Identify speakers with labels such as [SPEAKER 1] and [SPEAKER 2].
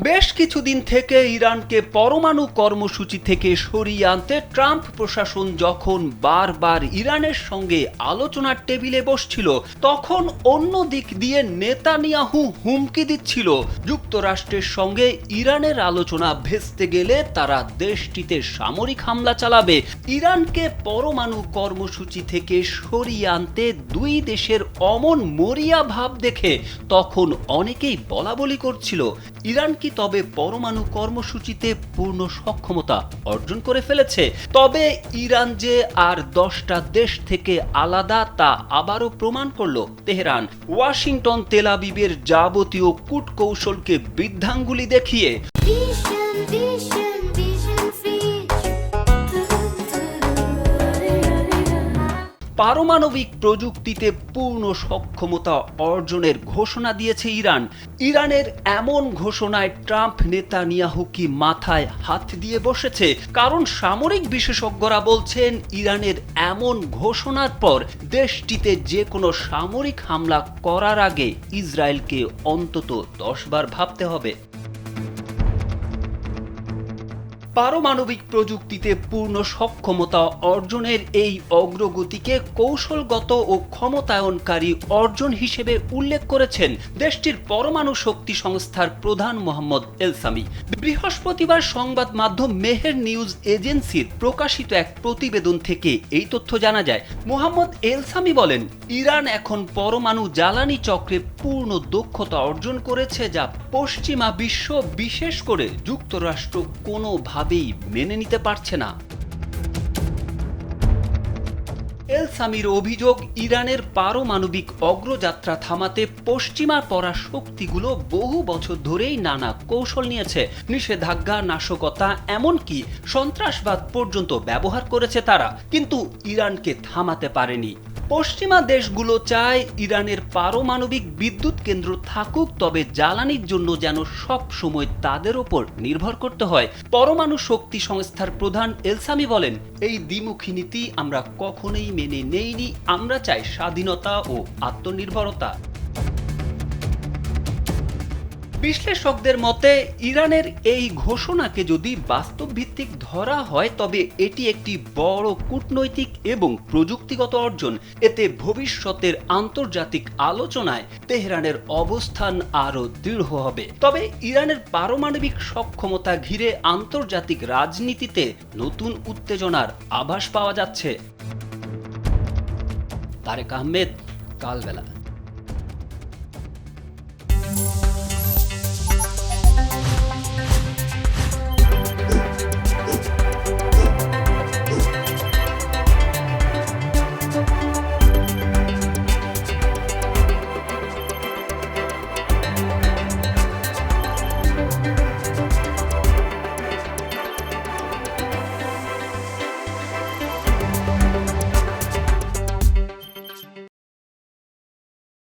[SPEAKER 1] বেশ কিছুদিন থেকে ইরানকে পরমাণু কর্মসূচি থেকে সরিয়ে আনতে ট্রাম্প প্রশাসন যখন বারবার ইরানের সঙ্গে আলোচনার টেবিলে বসছিল, তখন অন্য দিক দিয়ে নেতানিয়াহু হুমকি দিচ্ছিল যুক্তরাষ্ট্রের সঙ্গে ইরানের আলোচনা ভেস্তে গেলে তারা দেশটিতে সামরিক হামলা চালাবে। ইরানকে পরমাণু কর্মসূচি থেকে সরিয়ে আনতে দুই দেশের অমন মরিয়া ভাব দেখে তখন অনেকেই বলাবলি করছিল, ইরান কি তবে পরমাণু কর্মসূচিতে পূর্ণ সক্ষমতা অর্জন করে ফেলেছে? তবে ইরান যে আর 10টা দেশ থেকে আলাদা তা আবারও প্রমাণ করলো তেহরান। ওয়াশিংটন তেল আবিবের যাবতীয় কূটকৌশলকে বৃদ্ধাঙ্গুলি দেখিয়ে পারমাণবিক প্রযুক্তিতে পূর্ণ সক্ষমতা অর্জনের ঘোষণা দিয়েছে ইরান। ইরানের এমন ঘোষণায় ট্রাম্প নেতানিয়াহু কি মাথায় হাত দিয়ে বসেছে? কারণ সামরিক বিশেষজ্ঞরা বলছেন ইরানের এমন ঘোষণার পর দেশটিতে যে কোনো সামরিক হামলা করার আগে ইসরায়েলকে অন্তত 10 বার ভাবতে হবে। পারমাণবিক প্রযুক্তিতে পূর্ণ সক্ষমতা অর্জনের এই অগ্রগতিকে কৌশলগত ও ক্ষমতায়নকারী অর্জন হিসেবে উল্লেখ করেছেন দেশটির পরমাণু শক্তি সংস্থার প্রধান মোহাম্মদ এলসামি। বৃহস্পতিবার সংবাদ মাধ্যম মেহের নিউজ এজেন্সির প্রকাশিত এক প্রতিবেদন থেকে এই তথ্য জানা যায়। মোহাম্মদ এলসামি বলেন, ইরান এখন পরমাণু জ্বালানি চক্রে পূর্ণ দক্ষতা অর্জন করেছে, যা পশ্চিমা বিশ্ব বিশেষ করে যুক্তরাষ্ট্র কোনোভাবেই মেনে নিতে পারছে না। এলসামির অভিযোগ, ইরানের পারমাণবিক অগ্রযাত্রা থামাতে পশ্চিমা পরাশক্তিগুলো বহু বছর ধরেই নানা কৌশল নিয়েছে। নিষেধাজ্ঞা, নাশকতা, এমনকি সন্ত্রাসবাদ পর্যন্ত ব্যবহার করেছে তারা, কিন্তু ইরানকে থামাতে পারেনি। পশ্চিমা দেশগুলো চায় ইরানের পারমাণবিক বিদ্যুৎ কেন্দ্র থাকুক, তবে জ্বালানির জন্য যেন সব সময় তাদের ওপর নির্ভর করতে হয়। পরমাণু শক্তি সংস্থার প্রধান এলসামি বলেন, এই দ্বিমুখী নীতি আমরা কখনোই মেনে নেইনি। আমরা চাই স্বাধীনতা ও আত্মনির্ভরতা। বিশ্লেষকদের মতে ইরানের এই ঘোষণাকে যদি বাস্তবভিত্তিক ধরা হয় তবে এটি একটি বড় কূটনৈতিক এবং প্রযুক্তিগত অর্জন। এতে ভবিষ্যতের আন্তর্জাতিক আলোচনায় তেহরানের অবস্থান আরও দৃঢ় হবে। তবে ইরানের পারমাণবিক সক্ষমতা ঘিরে আন্তর্জাতিক রাজনীতিতে নতুন উত্তেজনার আভাস পাওয়া যাচ্ছে। তারেক আহমেদ, কালবেলা।